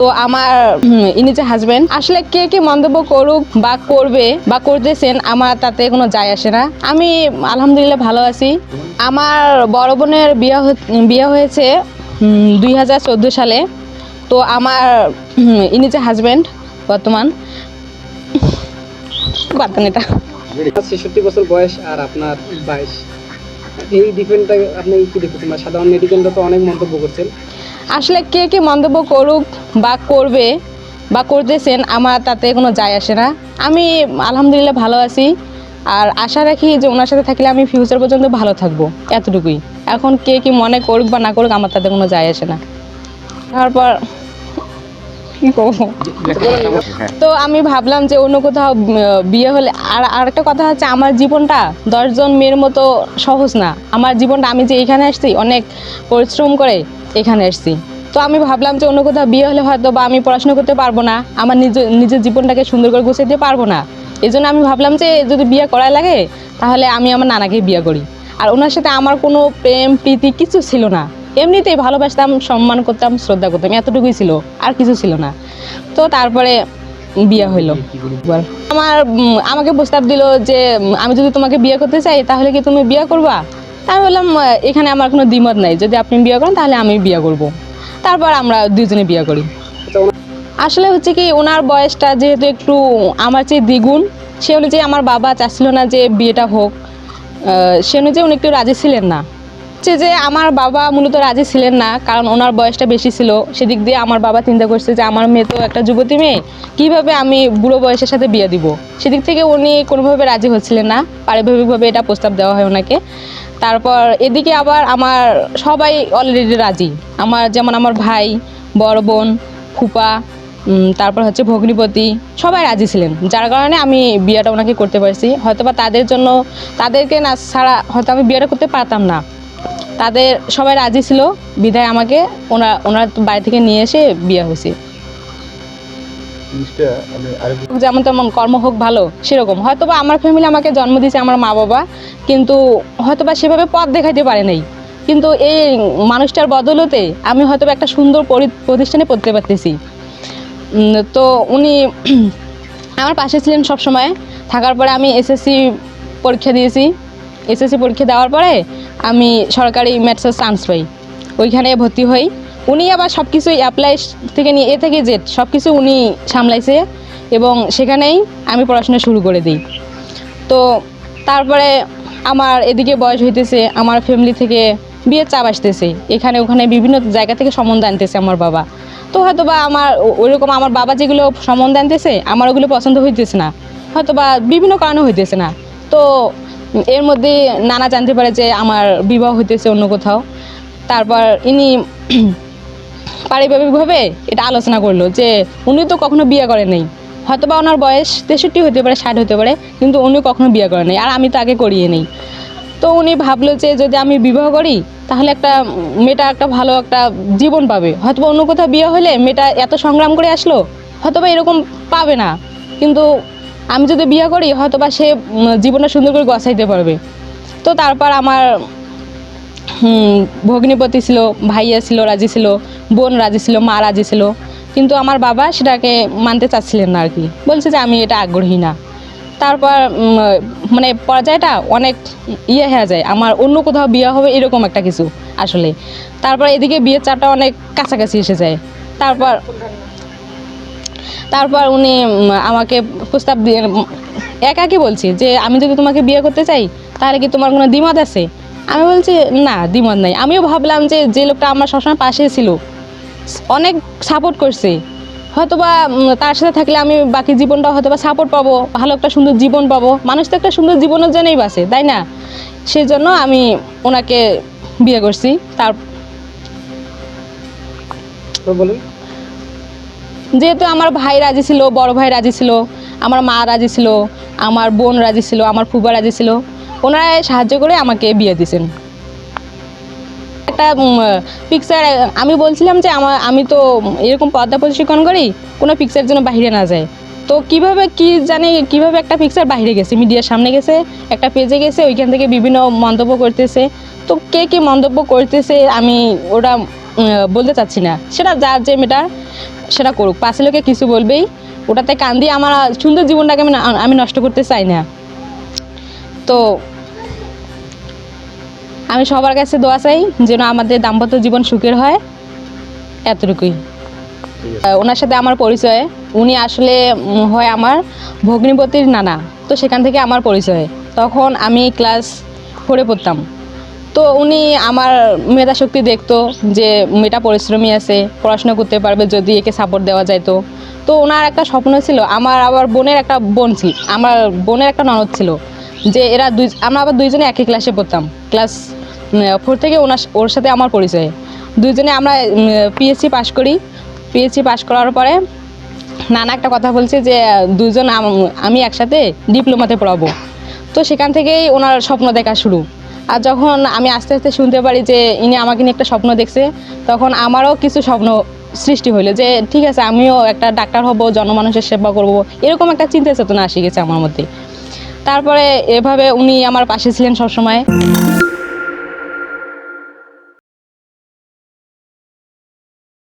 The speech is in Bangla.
তো আমার ইনি যে হাজবেন্ড, আসলে কে কি মন্তব্য করুক বা করবে বা করতেছেন আমার তাতে কোনো যায় আসে না। আমি আলহামদুলিল্লাহ ভালো আছি। আমার বড় বোনের বিয়ে হয়েছে 2014 সালে। তো আমার ইনি যে হাজবেন্ড বর্তমান এটা 66 বছর বয়স আর আপনার 22, এই ডিফারেন্টটা আপনি কি দেখতেছেন? সাধারণ মেডিকেলরা তো অনেক মন্তব্য করছেন। আসলে কে কি মন্তব্য করুক বা করবে বা করতেছেন আমার তাতে কোনো যায় আসে না। আমি আলহামদুলিল্লাহ ভালো আছি আর আশা রাখি যে ওনার সাথে থাকলে আমি ফিউচার পর্যন্ত ভালো থাকবো, এতটুকুই। এখন কে কি মনে করুক বা না করুক আমার তাতে কোনো যায় আসে না। তারপর কি করবো, তো আমি ভাবলাম যে অন্য কোথাও বিয়ে হলে। আর আরেকটা কথা হচ্ছে, আমার জীবনটা 10 জন মেয়ের মতো সহজ না। আমার জীবনটা, আমি যে এখানে আসছি অনেক পরিশ্রম করে এখানে আসছি। তো আমি ভাবলাম যে অন্য কোথাও বিয়ে হলে হয়তো বা আমি পড়াশোনা করতে পারবো না, আমার নিজের জীবনটাকে সুন্দর করে গুছাইতে পারবো না। এই জন্য আমি ভাবলাম যে যদি বিয়ে করাই লাগে তাহলে আমি আমার নানাকে বিয়ে করি। আর ওনার সাথে আমার কোনো প্রেম প্রীতি কিছু ছিল না, এমনিতেই ভালোবাসতাম, সম্মান করতাম, শ্রদ্ধা করতাম, এতটুকুই ছিল, আর কিছু ছিল না। তো তারপরে বিয়ে হইলো। আমাকে প্রস্তাব দিল যে আমি যদি তোমাকে বিয়ে করতে চাই তাহলে কি তুমি বিয়ে করবা? তা আমি বললাম এখানে আমার কোনো দ্বিমত নাই, যদি আপনি বিয়ে করেন তাহলে আমি বিয়ে করব। তারপর আমরা দুজনে বিয়ে করি। আসলে হচ্ছে কি, ওনার বয়সটা যেহেতু একটু আমার চেয়ে দ্বিগুণ, সে অনুযায়ী আমার বাবা চাচ্ছিল না যে বিয়েটা হোক। সে অনুযায়ী উনি একটু রাজি ছিলেন না। যে আমার বাবা মূলত রাজি ছিলেন না, কারণ ওনার বয়সটা বেশি ছিল। সেদিক দিয়ে আমার বাবা চিন্তা করছে যে আমার মেয়ে তো একটা যুবতী মেয়ে, কীভাবে আমি বুড়ো বয়সের সাথে বিয়ে দিব। সেদিক থেকে উনি কোনোভাবে রাজি হচ্ছিলেন না। পারিবারিকভাবে এটা প্রস্তাব দেওয়া হয় ওনাকে। তারপর এদিকে আবার আমার সবাই অলরেডি রাজি। যেমন আমার ভাই, বড় বোন, ফুপা, তারপর হচ্ছে ভগ্নিপতি, সবাই রাজি ছিলেন, যার কারণে আমি বিয়েটা ওনাকে করতে পারছি। হয়তোবা তাদের জন্য, তাদেরকে না ছাড়া হয়তো আমি বিয়েটা করতে পারতাম না। তাদের সবাই রাজি ছিল বিধায় আমাকে ওনার বাড়ি থেকে নিয়ে এসে বিয়ে হয়েছে। যেমন তেমন কর্ম হোক ভালো, সেরকম। হয়তোবা আমার ফ্যামিলি আমাকে জন্ম দিয়েছে, আমার মা বাবা, কিন্তু হয়তোবা সেভাবে পথ দেখাইতে পারে নাই। কিন্তু এই মানুষটার বদলতে আমি হয়তোবা একটা সুন্দর প্রতিষ্ঠানে পড়তে পারতেছি। তো উনি আমার পাশে ছিলেন সব সময়। থাকার পরে আমি এসএসসি পরীক্ষা দিয়েছি। এসএসসি পরীক্ষা দেওয়ার পরে আমি সরকারি ম্যাথসের চান্স পাই, ওইখানে ভর্তি হই। উনি আবার সব কিছুই অ্যাপ্লাই থেকে নিয়ে এ থেকে জেড সব কিছু উনি সামলাইছে, এবং সেখানেই আমি পড়াশোনা শুরু করে দিই। তো তারপরে আমার এদিকে বয়স হইতেছে, আমার ফ্যামিলি থেকে বিয়ের চাপ আসতেছে, এখানে ওখানে বিভিন্ন জায়গা থেকে সম্বন্ধ আনতেছে আমার বাবা। তো হয়তো বা আমার ওইরকম আমার বাবা যেগুলো সম্বন্ধ আনতেছে আমার ওগুলো পছন্দ হইতেছে না, হয়তো বা বিভিন্ন কারণে হইতেছে না। তো এর মধ্যে নানা জানতে পারে যে আমার বিবাহ হইতেছে অন্য কোথাও। তারপর ইনি পারিবারিকভাবে এটা আলোচনা করলো যে উনি তো কখনো বিয়ে করেন নাই, হয়তো বা ওনার বয়স 63 হতে পারে, 60 হতে পারে, কিন্তু উনি কখনো বিয়ে করেন নাই, আর আমি তো আগে করিয়ে নেই। তো উনি ভাবলো যে যদি আমি বিবাহ করি তাহলে মেয়েটা একটা ভালো একটা জীবন পাবে। হয়তো অন্য কোথাও বিয়ে হলে মেয়েটা এত সংগ্রাম করে আসলো, হয়তো বা এরকম পাবে না, কিন্তু আমি যদি বিয়ে করি হয়তো বা সে জীবনটা সুন্দর করে গছাইতে পারবে। তো তারপর আমার ভগ্নিপতি ছিল, ভাইয়া ছিল, রাজি ছিল, বোন রাজি ছিল, মা রাজি ছিল, কিন্তু আমার বাবা সেটাকে মানতে চাচ্ছিলেন না আর কি, বলছে যে আমি এটা আগ্রহী না। তারপর মানে পর্যায়টা অনেক হয়ে যায়, আমার অন্য কোথাও বিয়ে হবে এরকম একটা কিছু আসলে। তারপর এদিকে বিয়ের চাপটা অনেক কাছাকাছি এসে যায়। তারপর উনি আমাকে প্রস্তাব দিয়ে একাকি বলছি যে আমি যদি তোমাকে বিয়ে করতে চাই তাহলে কি তোমার কোনো দ্বিমত আছে? আমি বলছি না, দ্বিমত নাই। আমিও ভাবলাম যে লোকটা আমার সবসময় পাশে ছিল, অনেক সাপোর্ট করছে, হয়তোবা তার সাথে থাকলে আমি বাকি জীবনটা হয়তোবা সাপোর্ট পাবো, ভালো একটা সুন্দর জীবন পাবো। মানুষ তো একটা সুন্দর জীবনের জন্যই বাঁচে, তাই না? সেই জন্য আমি ওনাকে বিয়ে করছি। যেহেতু আমার ভাই রাজি ছিল, বড় ভাই রাজি ছিল, আমার মা রাজি ছিল, আমার বোন রাজি ছিল, আমার ফুফা রাজি ছিল, ওনারা সাহায্য করে আমাকে বিয়ে দিয়েছেন। একটা পিকচার আমি বলছিলাম যে আমি তো এরকম পর্দা প্রশিক্ষণ করি, কোনো পিকচার যেন বাইরে না যায়। তো কিভাবে একটা পিকচার বাইরে গেছে, মিডিয়ার সামনে গেছে, একটা পেজে গেছে, ওইখান থেকে বিভিন্ন মন্তব্য করতেছে। তো কে কে মন্তব্য করতেছে আমি ওটা বলতে চাচ্ছি না, সেটা যার যে মেটার। সেটা করুক, পাশে লোকে কিছু বলবেই, ওটাতে কান দিয়ে আমার সুন্দর জীবনটাকে আমি নষ্ট করতে চাই না। তো আমি সবার কাছে দোয়া চাই যেন আমাদের দাম্পত্য জীবন সুখের হয়, এতটুকুই। ওনার সাথে আমার পরিচয়, উনি আসলে হয় আমার ভগ্নিপতির নানা। তো সেখান থেকে আমার পরিচয়, তখন আমি ক্লাস 4-এ পড়তাম। তো উনি আমার মেধা শক্তি দেখতো যে মেয়েটা পরিশ্রমী আছে, পড়াশোনা করতে পারবে যদি একে সাপোর্ট দেওয়া যায়। তো ওনার একটা স্বপ্ন ছিল, আমার আবার বোনের একটা বোন ছিল, আমার বোনের একটা ননদ ছিল, যে আমরা আবার দুইজনে একই ক্লাসে পড়তাম। ক্লাস 4 থেকে ওর সাথে আমার পরিচয়। দুইজনে আমরা পিএসসি পাশ করি। পিএসসি পাশ করার পরে নানা একটা কথা বলছে যে দুজন আমি একসাথে ডিপ্লোমাতে পড়াবো। তো সেখান থেকেই ওনার স্বপ্ন দেখা শুরু। আর যখন আমি আস্তে আস্তে শুনতে পারি যে ইনি আমাকে নিয়ে একটা স্বপ্ন দেখছে, তখন আমারও কিছু স্বপ্ন সৃষ্টি হলো যে ঠিক আছে, আমিও একটা ডাক্তার হব, জনমানুষের সেবা করব, এরকম একটা চিন্তা চেতনা আসে গেছে আমার মধ্যে। তারপরে এভাবে উনি আমার পাশে ছিলেন সবসময়।